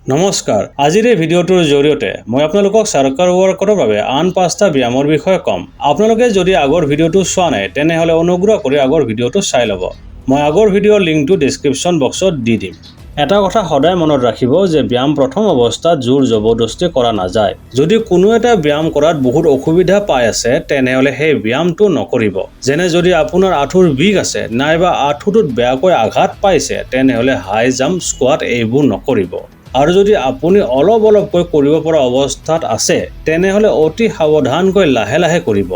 নমস্কাৰ আজিৰ এই ভিডিঅ'টোৰ জৰিয়তে মই আপোনালোকক চৰকাৰ ৱৰ্কৰ বাবে আন 5টা ব্যায়ামৰ বিষয়ে কম। আপোনালোকে যদি আগৰ ভিডিঅ'টো চোৱা নাই তেনেহলে অনুগ্ৰহ কৰি আগৰ ভিডিঅ'টো চাই ল'ব। মই আগৰ ভিডিঅ'ৰ লিংকটো ডেসক্ৰিপচন বক্সত দি দিম। এটা কথা সদায় মনত ৰাখিব যে ব্যায়াম প্ৰথম অৱস্থাত জোৰ জবৰদস্তি কৰা নাযায়। যদি কোনো এটা ব্যায়াম কৰাত বহুত অসুবিধা পাই আছে তেনেহলে সেই ব্যায়ামটো নকৰিব। যেনে যদি আপোনাৰ আঁঠুৰ বিষ আছে নাইবা আঁঠুটোত বেয়াকৈ আঘাত পাইছে তেনেহলে হাই জাম্প, স্কোৱাট এইবোৰ নকৰিব। আৰু যদি আপুনি অলপকৈ কৰিব পৰা অৱস্থাত আছে তেনেহলে অতি সাৱধানকৈ লাহে লাহে কৰিব।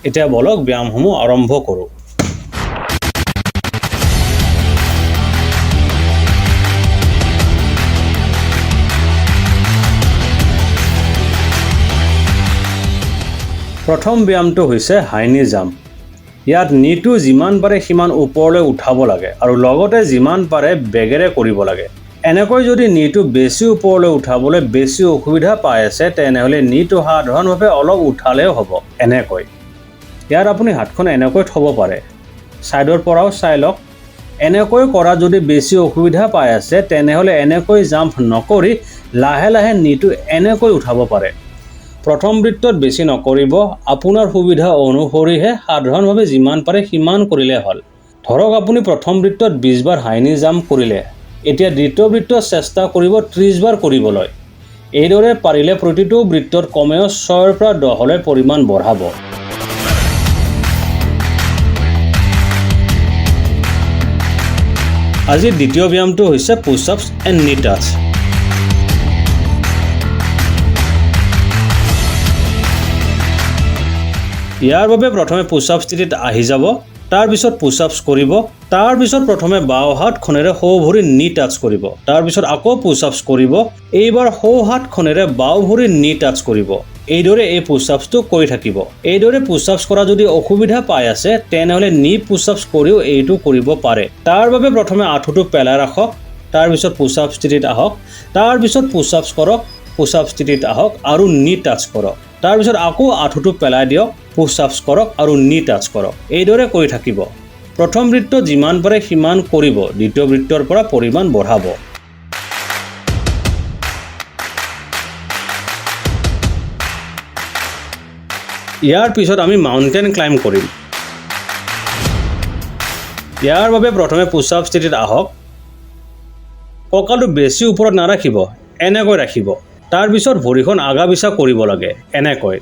এতিয়া বলক ব্যায়ামসমূহ আৰম্ভ কৰোঁ। প্ৰথম ব্যায়ামটো হৈছে হাই নি জাম্প। ইয়াত নিটো যিমান পাৰে সিমান ওপৰলৈ উঠাব লাগে আৰু লগতে যিমান পাৰে বেগেৰে কৰিব লাগে। এনেকৈ যদি নিটো বেছি ওপৰলৈ উঠাবলৈ বেছি অসুবিধা পাই আছে তেনেহলে নিটো সাধাৰণভাৱে অলপ উঠালেও হ'ব। এনেকৈ ইয়াত আপুনি হাতখন এনেকৈ থ'ব পাৰে, সাইডৰ পৰাও চাই লওক। এনেকৈ কৰা যদি বেছি অসুবিধা পাই আছে তেনেহলে এনেকৈ জাম্প নকৰি লাহে লাহে নিটো এনেকৈ উঠাব পাৰে। প্ৰথম বৃত্তত বেছি নকৰিব, আপোনাৰ সুবিধা অনুসৰিহে সাধাৰণভাৱে যিমান পাৰে সিমান কৰিলে হ'ল। ধৰক আপুনি প্ৰথম বৃত্তত 20 বাৰ হাই নি জাম্প কৰিলে, এতিয়া দ্বিতীয় বৃত্তত চেষ্টা কৰিব 30 বাৰ কৰিবলৈ। এইদৰে পাৰিলে প্ৰতিটো বৃত্তত কমেও 6ৰ পৰা 10লৈ পৰিমাণ বঢ়াব। আজিৰ দ্বিতীয় ব্যায়ামটো হৈছে পুশ আপছ এণ্ড নি টাচ। ইয়াৰ বাবে প্ৰথমে পুশ আপ স্থিতিত আহি যাব, তাৰ পিছত পুশ আপছ কৰিব, তাৰ পিছত প্ৰথমে বাও হাতখনেৰে সোঁ ভৰি নি টাচ কৰিব, তাৰ পিছত আকৌ পুশ আপছ কৰিব, এইবাৰ সোঁ হাতখনেৰে বাও ভৰি নি টাচ কৰিব। এইদৰে এই পুশ আপছটো কৰি থাকিব। এইদৰে পুশ আপছ কৰা যদি অসুবিধা পাই আছে তেনেহলে নি পুশ আপছ কৰিও এইটো কৰিব পাৰে। তাৰ বাবে প্ৰথমে আঁঠুটো পেলাই ৰাখক, তাৰ পিছত পুশ আপ স্থিতিত আহক, তাৰ পিছত পুশ আপছ কৰক, পুশ আপ স্থিতিত আহক আৰু নি টাচ কৰক, তাৰ পিছত আকৌ আঁঠুটো পেলাই দিয়ক, পুশ আপছ কৰক আৰু নি টাচ কৰক। এইদৰে কৰি থাকিব। প্ৰথম বৃত্ত যিমান পাৰে সিমান কৰিব, দ্বিতীয় বৃত্তৰ পৰা পৰিমাণ বঢ়াব। ইয়াৰ পিছত আমি মাউণ্টেন ক্লাইম্ব কৰিম। ইয়াৰ বাবে প্ৰথমে পুশ আপ স্থিতিত আহক, কঁকালটো বেছি ওপৰত নাৰাখিব, এনেকৈ ৰাখিব। তাৰ পিছত ভৰিখন আগা পিছা কৰিব লাগে, এনেকৈ।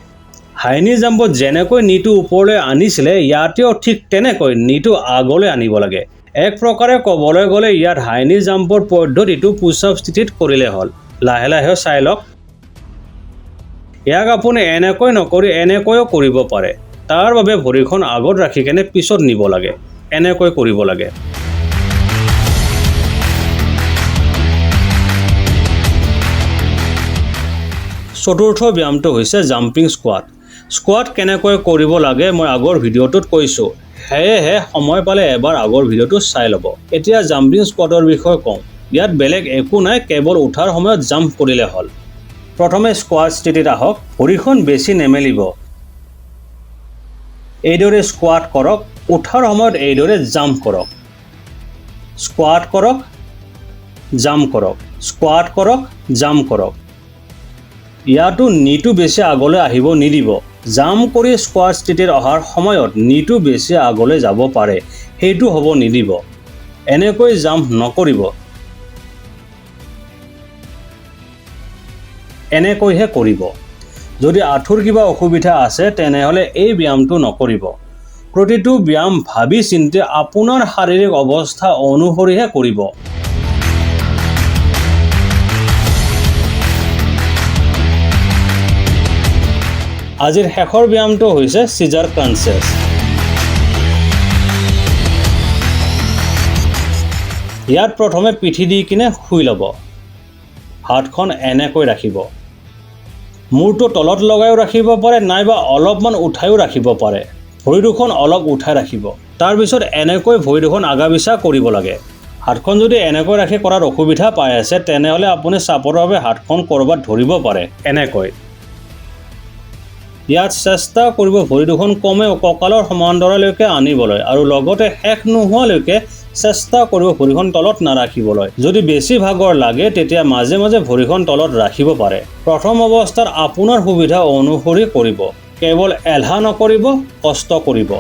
হাই নি জাম্পত যেনেকৈ নিটো ওপৰলৈ আনিছিলে ইয়াতেও ঠিক তেনেকৈ নিটো আগলৈ আনিব লাগে। এক প্ৰকাৰে ক'বলৈ গ'লে ইয়াত হাই নি জাম্পৰ পদ্ধতিটো পুশ আপ স্থিতিত কৰিলে হ'ল। লাহে লাহে চাই লওক। ইয়াক আপুনি এনেকৈ নকৰি এনেকৈও কৰিব পাৰে। তাৰ বাবে ভৰিখন আগত ৰাখি কেনে পিছত নিব লাগে, এনেকৈ কৰিব লাগে। চতুৰ্থ ব্যায়ামটো হৈছে জাম্পিং স্কোৱাট। স্কোৱাট কেনেকৈ কৰিব লাগে মই আগৰ ভিডিঅ'টোত কৈছোঁ, সেয়েহে সময় পালে এবাৰ আগৰ ভিডিঅ'টো চাই ল'ব। এতিয়া জাম্পিং স্কোৱাটৰ বিষয়ে কওঁ। ইয়াত বেলেগ একো নাই, কেৱল উঠাৰ সময়ত জাম্প কৰিলে হ'ল। প্ৰথমে স্কোৱাট স্থিতিত আহক, ভৰিখন বেছি নেমেলিব। এইদৰে স্কোৱাট কৰক, উঠাৰ সময়ত এইদৰে জাম্প কৰক। স্কোৱাট কৰক, জাম্প কৰক, স্কোৱাট কৰক, জাম্প কৰক। ইয়াতো নিটো বেছি আগলৈ আহিব নিদিব। জাম্প কৰি স্কোৱাট স্থিতিত অহাৰ সময়ত নিটো বেছি আগলৈ যাব পাৰে, সেইটো হ'ব নিদিব। এনেকৈ জাম্প নকৰিব, এনেকৈহে কৰিব। যদি আঁঠুৰ কিবা অসুবিধা আছে তেনেহলে এই ব্যায়ামটো নকৰিব। প্ৰতিটো ব্যায়াম ভাবি চিন্তি আপোনাৰ শাৰীৰিক অৱস্থা অনুসৰিহে কৰিব। আজিৰ শেষৰ ব্যায়ামটো হৈছে চিজাৰ ক্ৰাঞ্চেছ। ইয়াত প্ৰথমে পিঠি দি কিনে শুই ল'ব, হাতখন এনেকৈ ৰাখিব। মূৰটো তলত লগাইও ৰাখিব পাৰে নাইবা অলপমান উঠাইও ৰাখিব পাৰে। ভৰি দুখন অলপ উঠাই ৰাখিব। তাৰপিছত এনেকৈ ভৰি দুখন আগা পিছা কৰিব লাগে। হাতখন যদি এনেকৈ ৰাখি কৰাৰ অসুবিধা পাই আছে তেনেহলে আপুনি চাপৰ বাবে হাতখন ক'ৰবাত ধৰিব পাৰে, এনেকৈ। ইয়াত চেষ্টা কৰিব ভৰি দুখন কমেও কঁকালৰ সমান্তৰাললৈকে আনিবলৈ আৰু লগতে শেষ নোহোৱালৈকে চেষ্টা কৰিব ভৰিখন তলত নাৰাখিবলৈ। যদি বেছি ভাগৰ লাগে তেতিয়া মাজে মাজে ভৰিখন তলত ৰাখিব পাৰে। প্ৰথম অৱস্থাত আপোনাৰ সুবিধা অনুসৰি কৰিব, কেৱল এলাহ নকৰিব, কষ্ট কৰিব।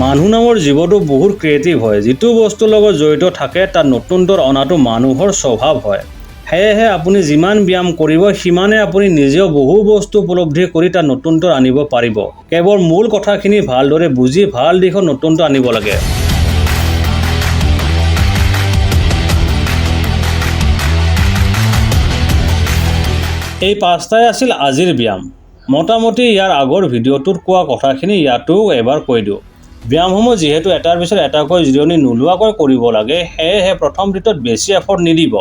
মানুহ নামৰ জীৱটো বহুত ক্ৰিয়েটিভ হয়। যিটো বস্তুৰ লগত জড়িত থাকে তাত নতুনত্ব অনাটো মানুহৰ স্বভাৱ হয়। সেয়েহে আপুনি যিমান ব্যায়াম কৰিব সিমানে আপুনি নিজেও বহু বস্তু উপলব্ধি কৰি তাত নতুনত্ব আনিব পাৰিব। কেৱল মূল কথাখিনি ভালদৰে বুজি ভাল দিশত নতুনত্ব আনিব লাগে। এই 5টাই আছিল আজিৰ ব্যায়াম। মোটামুটি ইয়াৰ আগৰ ভিডিঅ'টোত কোৱা কথাখিনি ইয়াতো এবাৰ কৈ দিওঁ। ব্যায়ামসমূহ যিহেতু এটাৰ পিছত এটাকৈ জিৰণি নোলোৱাকৈ কৰিব লাগে, সেয়েহে প্ৰথম বৃত্তত বেছি এফৰ্ট নিদিব।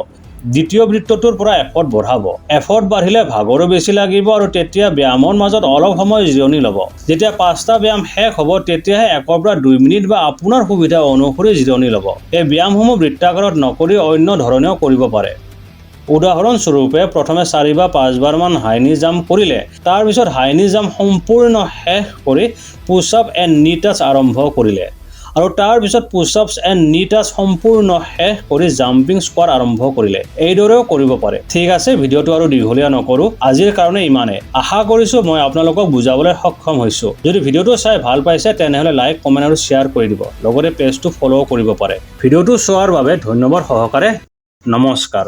দ্বিতীয় বৃত্তটোৰ পৰা এফৰ্ট বঢ়াব। এফৰ্ট বাঢ়িলে ভাগৰো বেছি লাগিব আৰু তেতিয়া ব্যায়ামৰ মাজত অলপ সময় জিৰণি ল'ব। যেতিয়া 5টা ব্যায়াম শেষ হ'ব তেতিয়াহে 1 পৰা 2 মিনিট বা আপোনাৰ সুবিধা অনুসৰি জিৰণি ল'ব। এই ব্যায়ামসমূহ বৃত্তাকাৰত নকৰি অন্য ধৰণেও কৰিব পাৰে। উদাহৰণস্বৰূপে প্ৰথমে 4 বা 5 বাৰ মান হাই নি জাম্প কৰিলে, তাৰ পিছত হাই নি জাম্প সম্পূৰ্ণ শেষ কৰি পুছ আপ এণ্ড নি টাচ আৰম্ভ কৰিলে, আৰু তাৰ পিছত পুছ আপছ এণ্ড নি টাচ সম্পূৰ্ণ শেষ কৰি জাম্পিং স্কোৱাড আৰম্ভ কৰিলে। এইদৰেও কৰিব পাৰে। ঠিক আছে, ভিডিঅ'টো আৰু দীঘলীয়া নকৰোঁ, আজিৰ কাৰণে ইমানে। আশা কৰিছোঁ মই আপোনালোকক বুজাবলৈ সক্ষম হৈছোঁ। যদি ভিডিঅ'টো চাই ভাল পাইছে তেনেহ'লে লাইক, কমেণ্ট আৰু শ্বেয়াৰ কৰি দিব। লগতে পেজটো ফ'ল' কৰিব পাৰে। ভিডিঅ'টো চোৱাৰ বাবে ধন্যবাদ সহকাৰে। নমস্কাৰ।